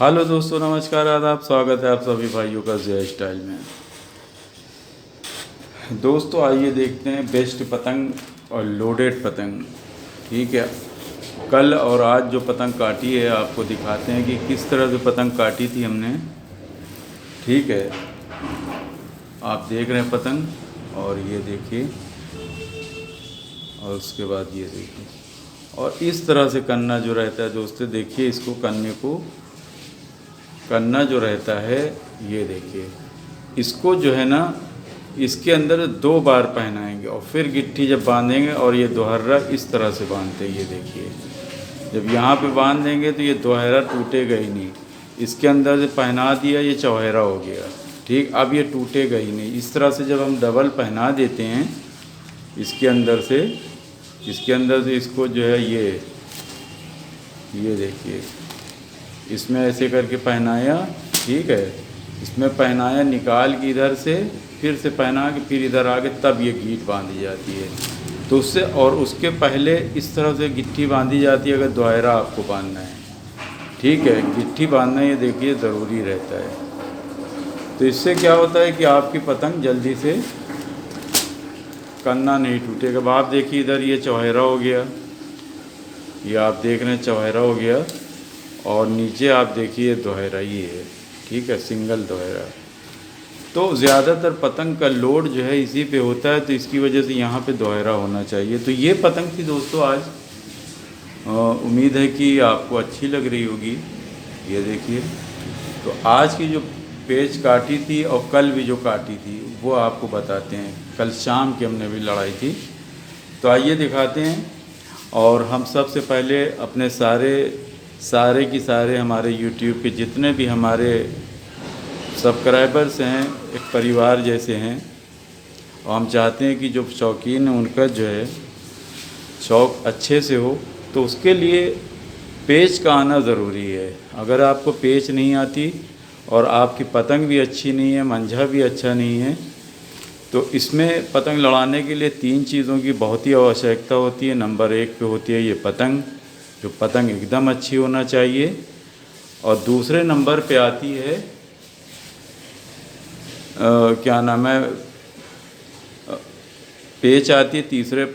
Hello दोस्तों, नमस्कार, आदाब। स्वागत है आप सभी भाइयों का जय स्टाइल में। दोस्तों आइए देखते हैं बेस्ट पतंग और लोडेड पतंग। ठीक है, कल और आज जो पतंग काटी है आपको दिखाते हैं कि किस तरह से पतंग काटी थी हमने। ठीक है, आप देख रहे हैं पतंग, और ये देखिए, और उसके बाद ये देखिए। और इस तरह से करना जो रहता है दोस्तों, देखिए इसको करना जो रहता है, ये देखिए, इसको जो है ना, इसके अंदर 2 बार पहनाएंगे और फिर गिट्टी जब बांधेंगे, और ये दोहरा इस तरह से बांधते हैं। ये देखिए, जब यहाँ पे बांध देंगे तो ये दोहरा टूटेगा ही नहीं। इसके अंदर से पहना दिया, ये चौहरा हो गया। ठीक, अब ये टूटेगा ही नहीं। इस तरह से जब हम डबल पहना देते हैं इसके अंदर से इसको जो है, ये देखिए, इसमें ऐसे करके पहनाया। ठीक है, इसमें पहनाया, निकाल के इधर से फिर से पहना के फिर इधर आके तब ये गीट बांधी जाती है। तो उससे, और उसके पहले इस तरह से गिट्टी बांधी जाती है अगर दोहरा आपको बांधना है। ठीक है, गिट्टी बांधना ये देखिए ज़रूरी रहता है। तो इससे क्या होता है कि आपकी पतंग जल्दी से कन्ना नहीं टूटेगा। अब आप देखिए, इधर ये चौहरा हो गया, ये आप देख रहे हैं चौहरा हो गया, और नीचे आप देखिए दोहरा ही है। ठीक है, सिंगल दोहरा। तो ज़्यादातर पतंग का लोड जो है इसी पे होता है, तो इसकी वजह से यहाँ पे दोहरा होना चाहिए। तो ये पतंग थी दोस्तों आज। उम्मीद है कि आपको अच्छी लग रही होगी। ये देखिए, तो आज की जो पेच काटी थी और कल भी जो काटी थी वो आपको बताते हैं। कल शाम की हमने भी लड़ाई थी, तो आइए दिखाते हैं। और हम सबसे पहले अपने सारे हमारे YouTube के जितने भी हमारे सब्सक्राइबर्स हैं, एक परिवार जैसे हैं, और हम चाहते हैं कि जो शौकीन हैं उनका जो है शौक़ अच्छे से हो, तो उसके लिए पेच का आना ज़रूरी है। अगर आपको पेच नहीं आती और आपकी पतंग भी अच्छी नहीं है, मंझा भी अच्छा नहीं है, तो इसमें पतंग लड़ाने के लिए 3 चीज़ों की बहुत ही आवश्यकता होती है। नंबर 1 पे होती है ये पतंग, जो पतंग एकदम अच्छी होना चाहिए। और दूसरे नंबर पे आती है क्या नाम है, पेच आती है। तीसरे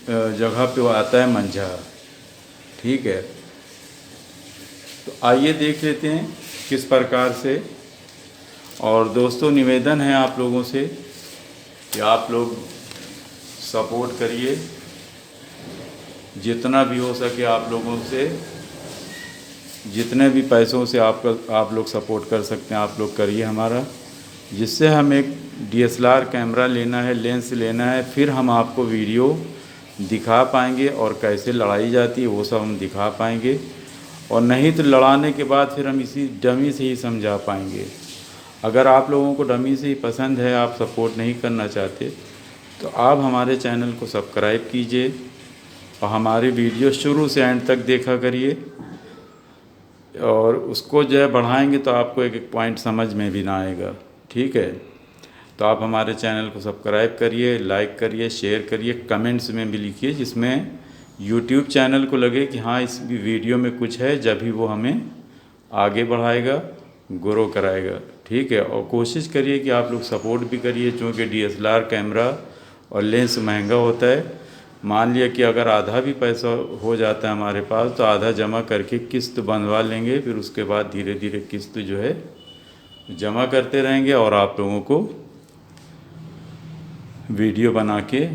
जगह पे आता है मंझा। ठीक है, तो आइए देख लेते हैं किस प्रकार से। और दोस्तों निवेदन है आप लोगों से कि आप लोग सपोर्ट करिए, जितना भी हो सके आप लोगों से, जितने भी पैसों से आप लोग सपोर्ट कर सकते हैं आप लोग करिए हमारा, जिससे हम एक DSLR कैमरा लेना है, लेंस लेना है, फिर हम आपको वीडियो दिखा पाएंगे और कैसे लड़ाई जाती है वो सब हम दिखा पाएंगे। और नहीं तो लड़ाने के बाद फिर हम इसी डमी से ही समझा पाएंगे। अगर आप लोगों को डमी से ही पसंद है, आप सपोर्ट नहीं करना चाहते, तो आप हमारे चैनल को सब्सक्राइब कीजिए और हमारी वीडियो शुरू से एंड तक देखा करिए। और उसको जो है बढ़ाएंगे तो आपको एक एक पॉइंट समझ में भी ना आएगा। ठीक है, तो आप हमारे चैनल को सब्सक्राइब करिए, लाइक करिए, शेयर करिए, कमेंट्स में भी लिखिए, जिसमें YouTube चैनल को लगे कि हाँ इस वीडियो में कुछ है, जब भी वो हमें आगे बढ़ाएगा, ग्रो कराएगा। ठीक है, और कोशिश करिए कि आप लोग सपोर्ट भी करिए, चूँकि DSLR कैमरा और लेंस महंगा होता है। मान लिया कि अगर आधा भी पैसा हो जाता है हमारे पास, तो आधा जमा करके किस्त बनवा लेंगे, फिर उसके बाद धीरे धीरे किस्त जो है जमा करते रहेंगे और आप लोगों को वीडियो बना के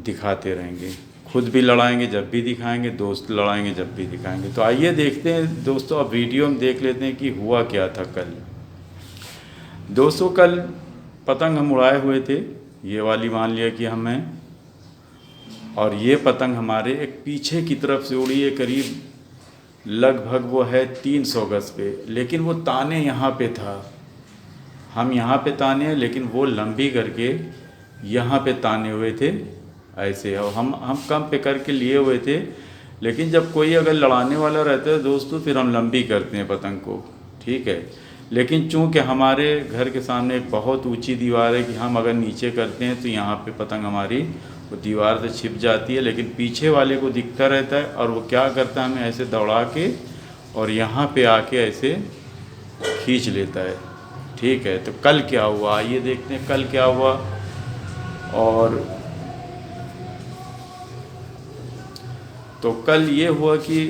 दिखाते रहेंगे। खुद भी लड़ाएंगे जब भी दिखाएंगे, दोस्त लड़ाएंगे जब भी दिखाएंगे। तो आइए देखते हैं दोस्तों, अब वीडियो में देख लेते हैं कि हुआ क्या था कल। दोस्तों कल पतंग हम उड़ाए हुए थे, ये वाली मान लिया कि हमें, और ये पतंग हमारे एक पीछे की तरफ से उड़ी है, करीब लगभग वो है 300 गज पे, लेकिन वो ताने यहाँ पे था। हम यहाँ पे ताने हैं, लेकिन वो लंबी करके यहाँ पे ताने हुए थे ऐसे, और हम कम पे करके लिए हुए थे। लेकिन जब कोई अगर लड़ाने वाला रहता है दोस्तों, फिर हम लंबी करते हैं पतंग को। ठीक है, लेकिन चूँकि हमारे घर के सामने एक बहुत ऊंची दीवार है कि हम अगर नीचे करते हैं तो यहाँ पे पतंग हमारी वो दीवार से छिप जाती है, लेकिन पीछे वाले को दिखता रहता है, और वो क्या करता है, हमें ऐसे दौड़ा के और यहाँ पे आके ऐसे खींच लेता है। ठीक है, तो कल क्या हुआ आइए देखते हैं कल क्या हुआ। और तो कल ये हुआ कि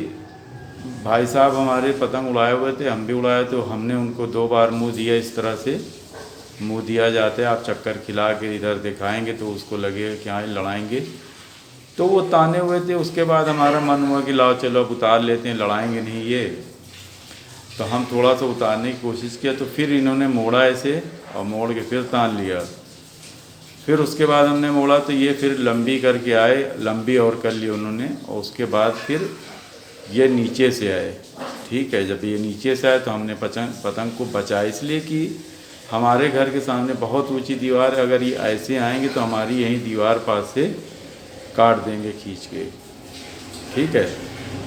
भाई साहब हमारे पतंग उड़ाए हुए थे, हम भी उड़ाए, तो हमने उनको 2 बार मुँह दिया। इस तरह से मुँह दिया जाता है, आप चक्कर खिला के इधर दिखाएंगे तो उसको लगेगा कि हाँ लड़ाएंगे। तो वो ताने हुए थे। उसके बाद हमारा मन हुआ कि लाओ चलो अब उतार लेते हैं, लड़ाएंगे नहीं ये। तो हम थोड़ा सा उतारने की कोशिश किया, तो फिर इन्होंने मोड़ा ऐसे और मोड़ के फिर तान लिया। फिर उसके बाद हमने मोड़ा तो ये फिर लंबी करके आए, लंबी और कर ली उन्होंने। और उसके बाद फिर ये नीचे से आए। ठीक है, जब ये नीचे से आए तो हमने पतंग को बचाया, इसलिए कि हमारे घर के सामने बहुत ऊंची दीवार है, अगर ये ऐसे आएंगे तो हमारी यहीं दीवार पास से काट देंगे खींच के। ठीक है,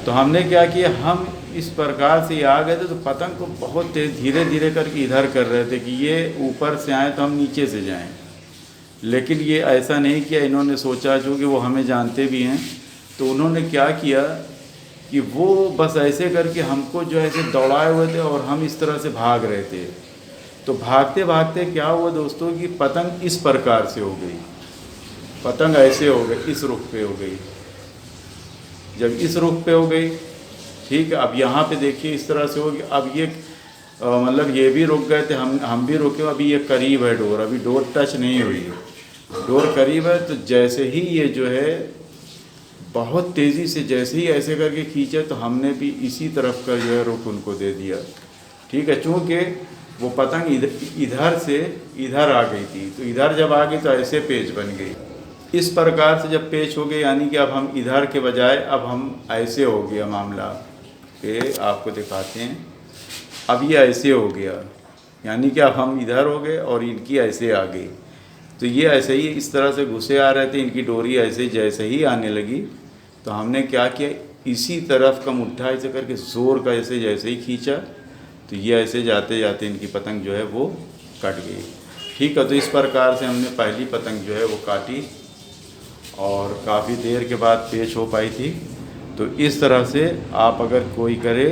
तो हमने क्या किया, हम इस प्रकार से आ गए थे तो पतंग को बहुत तेज धीरे धीरे करके इधर कर रहे थे कि ये ऊपर से आए तो हम नीचे से जाएं। लेकिन ये ऐसा नहीं किया, इन्होंने सोचा चूँकि वो हमें जानते भी हैं, तो उन्होंने क्या किया कि वो बस ऐसे करके हमको जो ऐसे दौड़ाए हुए थे और हम इस तरह से भाग रहे थे। तो भागते भागते क्या हुआ दोस्तों कि पतंग इस प्रकार से हो गई, पतंग ऐसे हो गई, इस रुख पे हो गई। जब इस रुख पे हो गई, ठीक है, अब यहाँ पे देखिए इस तरह से होगी। अब ये मतलब ये भी रुक गए थे, हम भी रुके। अभी ये करीब है डोर, अभी डोर टच नहीं हुई, डोर करीब है। तो जैसे ही ये जो है बहुत तेज़ी से जैसे ही ऐसे करके खींचे तो हमने भी इसी तरफ का जो है रुख उनको दे दिया। ठीक है, चूँकि वो पतंग इधर से इधर आ गई थी, तो इधर जब आ गई तो ऐसे पेच बन गई। इस प्रकार से जब पेच हो गए, यानी कि अब हम इधर के बजाय अब हम ऐसे हो गया मामला। ये आपको दिखाते हैं, अब ये ऐसे हो गया, यानी कि अब हम इधर हो गए और इनकी ऐसे आ गई। तो ये ऐसे ही इस तरह से घुसे आ रहे थे, इनकी डोरी ऐसे जैसे ही आने लगी तो हमने क्या किया, इसी तरफ का मुट्ठा ऐसे करके ज़ोर का ऐसे जैसे ही खींचा तो ये ऐसे जाते जाते इनकी पतंग जो है वो कट गई। ठीक है, तो इस प्रकार से हमने पहली पतंग जो है वो काटी और काफ़ी देर के बाद पेच हो पाई थी। तो इस तरह से आप अगर कोई करे,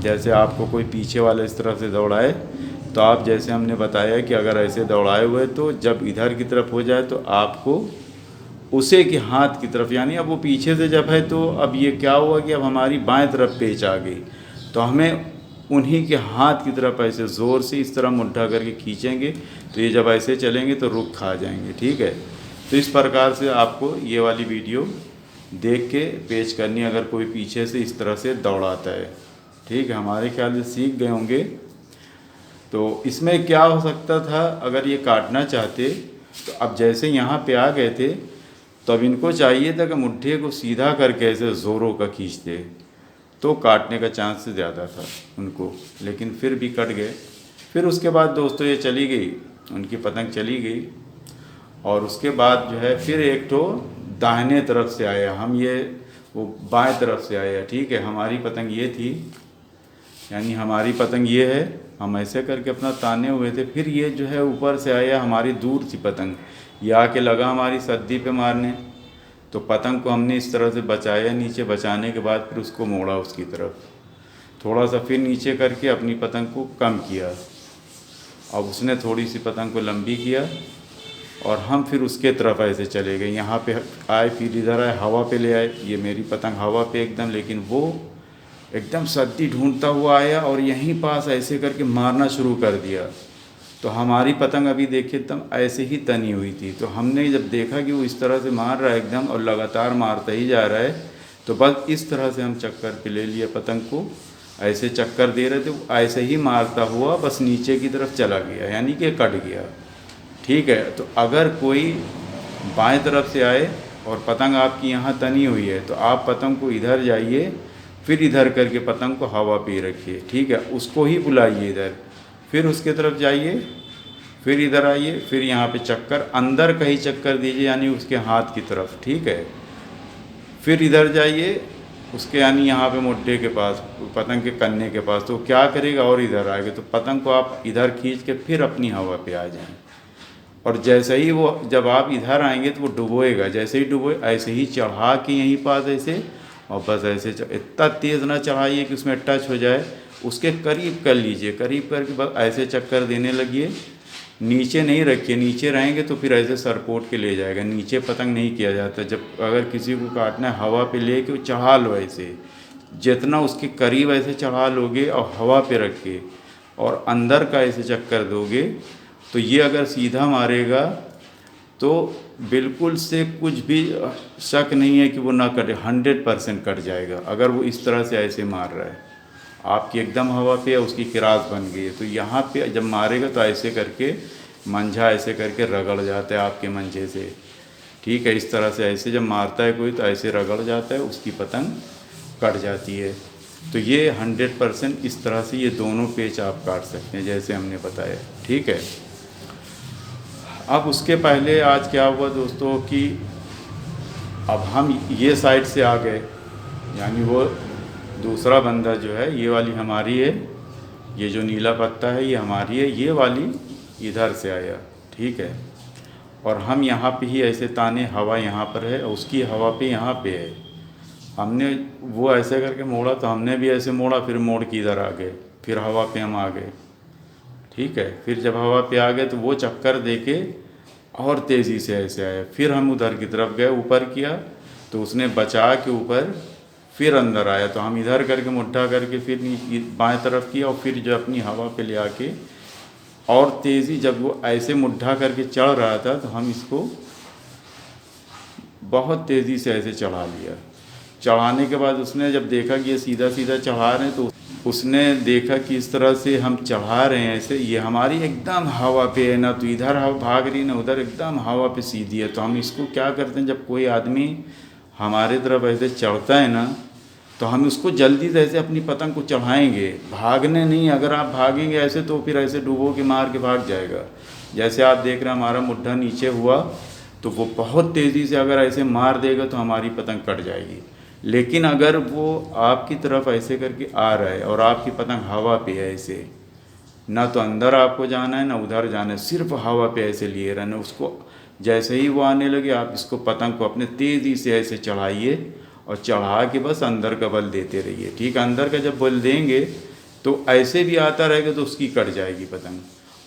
जैसे आपको कोई पीछे वाला इस तरह से दौड़ाए, तो आप जैसे हमने बताया कि अगर ऐसे दौड़ाए हुए तो जब इधर की तरफ हो जाए तो आपको उसे के हाथ की तरफ, यानी अब वो पीछे से जब है तो अब ये क्या हुआ कि अब हमारी बाएं तरफ पेच आ गई, तो हमें उन्हीं के हाथ की तरफ ऐसे ज़ोर से इस तरह मुट्ठा करके खींचेंगे तो ये जब ऐसे चलेंगे तो रुक खा जाएंगे। ठीक है, तो इस प्रकार से आपको ये वाली वीडियो देख के पेच करनी, अगर कोई पीछे से इस तरह से दौड़ाता है। ठीक है, हमारे ख्याल से सीख गए होंगे। तो इसमें क्या हो सकता था, अगर ये काटना चाहते तो अब जैसे यहाँ पे आ गए थे तो अब इनको चाहिए था कि मुट्ठे को सीधा करके ऐसे ज़ोरों का खींचते तो काटने का चांस ज़्यादा था उनको, लेकिन फिर भी कट गए। फिर उसके बाद दोस्तों ये चली गई, उनकी पतंग चली गई। और उसके बाद जो है फिर एक तो दाहिने तरफ से आया, हम ये वो बाएं तरफ से आया। ठीक है, हमारी पतंग ये थी, यानी हमारी पतंग ये है, हम ऐसे करके अपना ताने हुए थे। फिर ये जो है ऊपर से आया, हमारी दूर थी पतंग, ये आके लगा हमारी सद्दी पे मारने। तो पतंग को हमने इस तरह से बचाया, नीचे बचाने के बाद फिर उसको मोड़ा उसकी तरफ, थोड़ा सा फिर नीचे करके अपनी पतंग को कम किया। अब उसने थोड़ी सी पतंग को लंबी किया और हम फिर उसके तरफ ऐसे चले गए। यहाँ पे आए, फिर इधर आए, हवा पे ले आए। ये मेरी पतंग हवा पे एकदम, लेकिन वो एकदम सद्दी ढूंढता हुआ आया और यहीं पास ऐसे करके मारना शुरू कर दिया। तो हमारी पतंग अभी देखिए एकदम ऐसे ही तनी हुई थी। तो हमने जब देखा कि वो इस तरह से मार रहा है एकदम और लगातार मारता ही जा रहा है, तो बस इस तरह से हम चक्कर पे ले लिए पतंग को, ऐसे चक्कर दे रहे थे, वो ऐसे ही मारता हुआ बस नीचे की तरफ चला गया, यानी कि कट गया। ठीक है, तो अगर कोई बाएं तरफ से आए और पतंग आपकी यहाँ तनी हुई है तो आप पतंग को इधर जाइए, फिर इधर करके पतंग को हवा पे रखिए। ठीक है, उसको ही बुलाइए इधर, फिर उसके तरफ जाइए, फिर इधर आइए, फिर यहाँ पे चक्कर अंदर कहीं चक्कर दीजिए, यानी उसके हाथ की तरफ। ठीक है, फिर इधर जाइए उसके, यानी यहाँ पे मुड्ढे के पास, पतंग के कन्ने के पास। तो क्या करेगा और इधर आएगा, तो पतंग को आप इधर खींच के फिर अपनी हवा पे आ जाएं। और जैसे ही वो, जब आप इधर आएंगे तो वो डुबोएगा, जैसे ही डुबोए ऐसे ही चढ़ा के यहीं पास ऐसे और बस ऐसे इतना तेज़ ना चढ़ाइए कि उसमें टच हो जाए, उसके करीब कर लीजिए, करीब करके बस ऐसे चक्कर देने लगिए। नीचे नहीं रखिए, नीचे रहेंगे तो फिर ऐसे सरपोट के ले जाएगा। नीचे पतंग नहीं किया जाता। जब अगर किसी को काटना है हवा पे ले के चढ़ा लो, ऐसे जितना उसके करीब ऐसे चढ़ा लोगे और हवा पे रख के और अंदर का ऐसे चक्कर दोगे तो ये अगर सीधा मारेगा तो बिल्कुल से कुछ भी शक नहीं है कि वो ना कटे, 100% कट जाएगा अगर वो इस तरह से ऐसे मार रहा है। आपकी एकदम हवा पे उसकी किरास बन गई है, तो यहाँ पे जब मारेगा तो ऐसे करके मंझा ऐसे करके रगड़ जाता है आपके मंझे से। ठीक है, इस तरह से ऐसे जब मारता है कोई तो ऐसे रगड़ जाता है, उसकी पतंग कट जाती है। तो ये 100% इस तरह से ये दोनों पेच आप काट सकते हैं जैसे हमने बताया। ठीक है, अब उसके पहले आज क्या हुआ दोस्तों कि अब हम ये साइड से आ गए, यानी वो दूसरा बंदा जो है ये वाली हमारी है, ये जो नीला पत्ता है ये हमारी है, ये वाली इधर से आया। ठीक है, और हम यहाँ पे ही ऐसे ताने, हवा यहाँ पर है और उसकी हवा पे यहाँ पे है। हमने वो ऐसे करके मोड़ा तो हमने भी ऐसे मोड़ा, फिर मोड़ के इधर आ गए, फिर हवा पे हम आ गए। ठीक है, फिर जब हवा पे आ गए तो वो चक्कर देके और तेज़ी से ऐसे आया, फिर हम उधर की तरफ गए, ऊपर किया तो उसने बचा के ऊपर फिर अंदर आया, तो हम इधर करके मुट्ठा करके फिर बाएं तरफ किया और फिर जो अपनी हवा पे ले आके और तेज़ी, जब वो ऐसे मुट्ठा करके चढ़ रहा था तो हम इसको बहुत तेज़ी से ऐसे चढ़ा लिया। चढ़ाने के बाद उसने जब देखा कि ये सीधा सीधा चढ़ा रहे हैं तो उसने देखा कि इस तरह से हम चढ़ा रहे हैं ऐसे, ये हमारी एकदम हवा पे है ना, तो इधर हवा भाग रही ना उधर, एकदम हवा पे सीधी है। तो हम इसको क्या करते हैं, जब कोई आदमी हमारे तरफ ऐसे चढ़ता है ना तो हम उसको जल्दी से ऐसे अपनी पतंग को चढ़ाएंगे, भागने नहीं। अगर आप भागेंगे ऐसे तो फिर ऐसे डुबो के मार के भाग जाएगा। जैसे आप देख रहे हैं हमारा मुड्ढा नीचे हुआ तो वो बहुत तेज़ी से अगर ऐसे मार देगा तो हमारी पतंग कट जाएगी। लेकिन अगर वो आपकी तरफ ऐसे करके आ रहा है और आपकी पतंग हवा पे है ऐसे, ना तो अंदर आपको जाना है ना उधर जाना है, सिर्फ हवा पे ऐसे लिए रहना उसको। जैसे ही वो आने लगे आप इसको पतंग को अपने तेज़ी से ऐसे चढ़ाइए और चढ़ा के बस अंदर का बल देते रहिए। ठीक है, अंदर का जब बल देंगे तो ऐसे भी आता रहेगा तो उसकी कट जाएगी पतंग,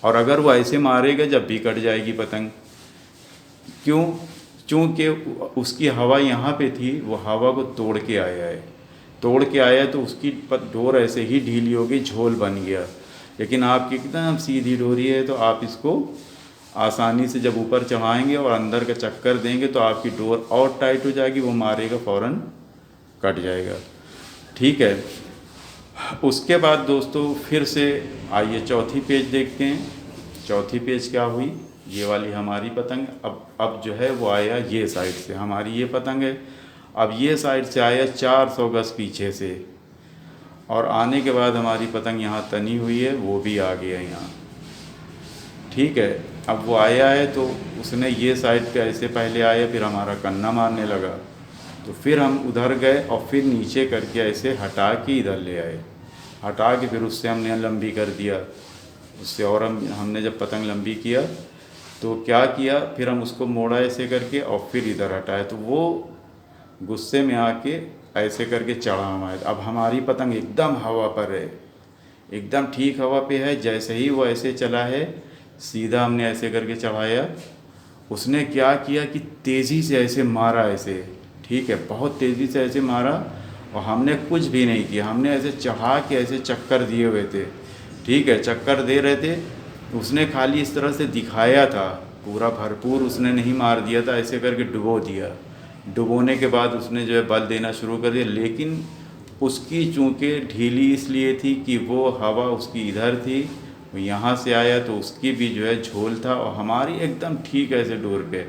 और अगर वो ऐसे मारेगा जब भी कट जाएगी पतंग। क्यों? चूँकि उसकी हवा यहाँ पे थी, वो हवा को तोड़ के आया है, तोड़ के आया तो उसकी डोर ऐसे ही ढीली हो गई, झोल बन गया। लेकिन आपकी एकदम सीधी डोरी है तो आप इसको आसानी से जब ऊपर चढ़ाएंगे और अंदर का चक्कर देंगे तो आपकी डोर और टाइट हो जाएगी, वो मारेगा फ़ौरन कट जाएगा। ठीक है, उसके बाद दोस्तों फिर से आइए चौथी पेज देखते हैं। चौथी पेज क्या हुई, ये वाली हमारी पतंग अब जो है वो आया ये साइड से, हमारी ये पतंग है। अब ये साइड से आया 400 गज पीछे से, और आने के बाद हमारी पतंग यहाँ तनी हुई है, वो भी आ गया यहाँ। ठीक है, अब वो आया है तो उसने ये साइड पे ऐसे पहले आया, फिर हमारा कन्ना मारने लगा, तो फिर हम उधर गए और फिर नीचे करके ऐसे हटा के इधर ले आए, हटा के फिर उससे हमने लंबी कर दिया उससे। और हमने जब पतंग लंबी किया तो क्या किया, फिर हम उसको मोड़ा ऐसे करके और फिर इधर हटाए, तो वो गुस्से में आके ऐसे करके चढ़ा हमारे। अब हमारी पतंग एकदम हवा पर है, एकदम ठीक हवा पे है। जैसे ही वो ऐसे चला है सीधा हमने ऐसे करके चढ़ाया, उसने क्या किया कि तेज़ी से ऐसे मारा ऐसे। ठीक है, बहुत तेज़ी से ऐसे मारा और हमने कुछ भी नहीं किया, हमने ऐसे चढ़ा के ऐसे चक्कर दिए हुए थे। ठीक है, चक्कर दे रहे थे, उसने खाली इस तरह से दिखाया था, पूरा भरपूर उसने नहीं मार दिया था, ऐसे करके डुबो दिया। डुबोने के बाद उसने जो है बल देना शुरू कर दिया, लेकिन उसकी चूँकि ढीली इसलिए थी कि वो हवा उसकी इधर थी, वो यहाँ से आया तो उसकी भी जो है झोल था, और हमारी एकदम ठीक ऐसे डोर पे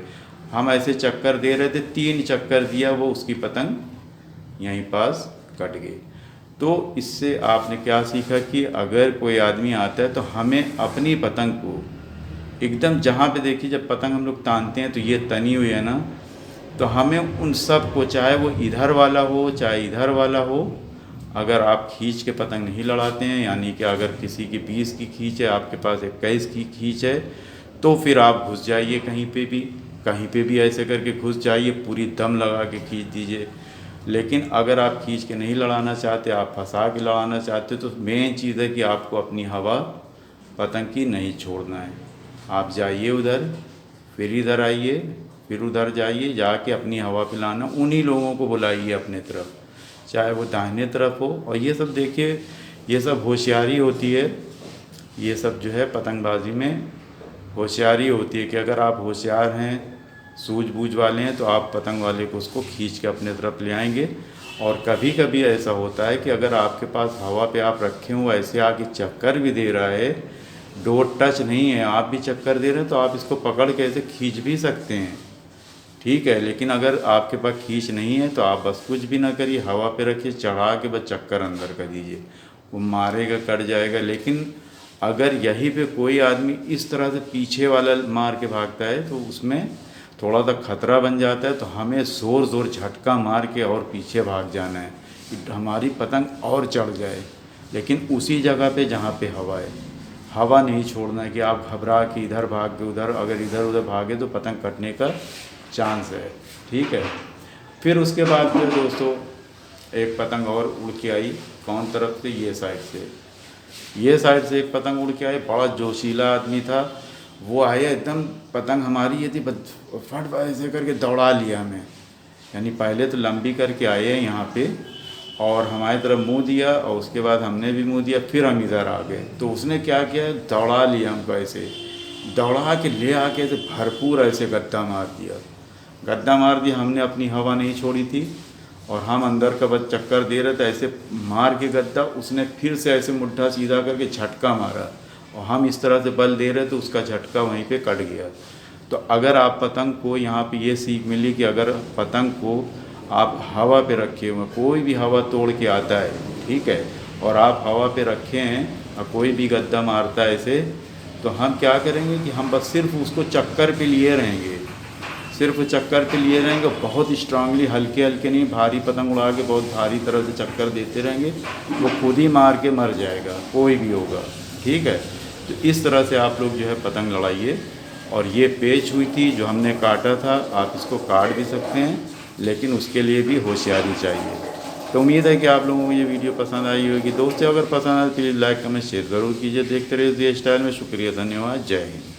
हम ऐसे चक्कर दे रहे थे। 3 चक्कर दिया, वो उसकी पतंग यहीं पास कट गई। तो इससे आपने क्या सीखा कि अगर कोई आदमी आता है तो हमें अपनी पतंग को एकदम, जहाँ पे देखिए जब पतंग हम लोग तानते हैं तो ये तनी हुई है ना, तो हमें उन सब को, चाहे वो इधर वाला हो चाहे इधर वाला हो, अगर आप खींच के पतंग नहीं लड़ाते हैं, यानी कि अगर किसी की 20 की खींच है, आपके पास 21 की खींच है, तो फिर आप घुस जाइए कहीं पे भी ऐसे करके घुस जाइए, पूरी दम लगा के खींच दीजिए। लेकिन अगर आप खींच के नहीं लड़ाना चाहते, आप फंसा के लड़ाना चाहते, तो मेन चीज़ है कि आपको अपनी हवा पतंग की नहीं छोड़ना है। आप जाइए उधर, फिर इधर आइए, फिर उधर जाइए, जाके अपनी हवा पिलाना, उन्हीं लोगों को बुलाइए अपने तरफ, चाहे वो दाहिने तरफ हो। और ये सब देखिए, ये सब होशियारी होती है, ये सब जो है पतंगबाजी में होशियारी होती है कि अगर आप होशियार हैं, सूझबूझ वाले हैं, तो आप पतंग वाले को उसको खींच के अपने तरफ ले आएंगे। और कभी कभी ऐसा होता है कि अगर आपके पास हवा पे आप रखे हो, ऐसे आके चक्कर भी दे रहा है, डोर टच नहीं है, आप भी चक्कर दे रहे हैं, तो आप इसको पकड़ के ऐसे खींच भी सकते हैं, ठीक है। लेकिन अगर आपके पास खींच नहीं है तो आप बस कुछ भी ना करिए, हवा पे रखिए, चढ़ा के बस चक्कर अंदर कर दीजिए, वो मारेगा, कट जाएगा। लेकिन अगर यहीं पे कोई आदमी इस तरह से पीछे वाला मार के भागता है तो उसमें थोड़ा सा खतरा बन जाता है, तो हमें ज़ोर ज़ोर झटका मार के और पीछे भाग जाना है कि हमारी पतंग और चढ़ जाए, लेकिन उसी जगह पे जहाँ पे हवा है। हवा नहीं छोड़ना है कि आप घबरा के इधर भाग के उधर, अगर इधर उधर भागे तो पतंग कटने का चांस है, ठीक है। फिर उसके बाद फिर दोस्तों एक पतंग और उड़ के आई, कौन तरफ से, ये साइड से, ये साइड से एक पतंग उड़ के आई। बड़ा जोशीला आदमी था वो, आया एकदम, पतंग हमारी ये थी, फट ऐसे करके दौड़ा लिया हमें। यानी पहले तो लंबी करके आए हैं यहाँ पे और हमारी तरफ मुंह दिया, और उसके बाद हमने भी मुंह दिया, फिर हम इधर आ गए। तो उसने क्या किया, दौड़ा लिया हमको, ऐसे दौड़ा के ले आके ऐसे भरपूर ऐसे गद्दा मार दिया, गद्दा मार दिया। हमने अपनी हवा नहीं छोड़ी थी और हम अंदर का बस चक्कर दे रहे थे, ऐसे मार के गद्दा, उसने फिर से ऐसे मुट्ठा सीधा करके झटका मारा और हम इस तरह से बल दे रहे थे, उसका झटका वहीं पे कट गया। तो अगर आप पतंग को, यहाँ पे ये सीख मिली कि अगर पतंग को आप हवा पे रखे हुए, कोई भी हवा तोड़ के आता है, ठीक है, और आप हवा पे रखे हैं और कोई भी गद्दा मारता है ऐसे, तो हम क्या करेंगे कि हम बस सिर्फ उसको चक्कर पे लिए रहेंगे, सिर्फ चक्कर पे लिए रहेंगे, बहुत स्ट्रांगली, हल्के हल्के नहीं, भारी पतंग उड़ा के बहुत भारी तरह से चक्कर देते रहेंगे, वो खुद ही मार के मर जाएगा, कोई भी होगा, ठीक है। तो इस तरह से आप लोग जो है पतंग लड़ाइए। और ये पेच हुई थी जो हमने काटा था, आप इसको काट भी सकते हैं, लेकिन उसके लिए भी होशियारी चाहिए। तो उम्मीद है कि आप लोगों को ये वीडियो पसंद आई होगी। दोस्तों अगर पसंद आए तो प्लीज़ लाइक कमेंट शेयर ज़रूर कीजिए। देखते रहिए स्टाइल में। शुक्रिया, धन्यवाद, जय हिंद।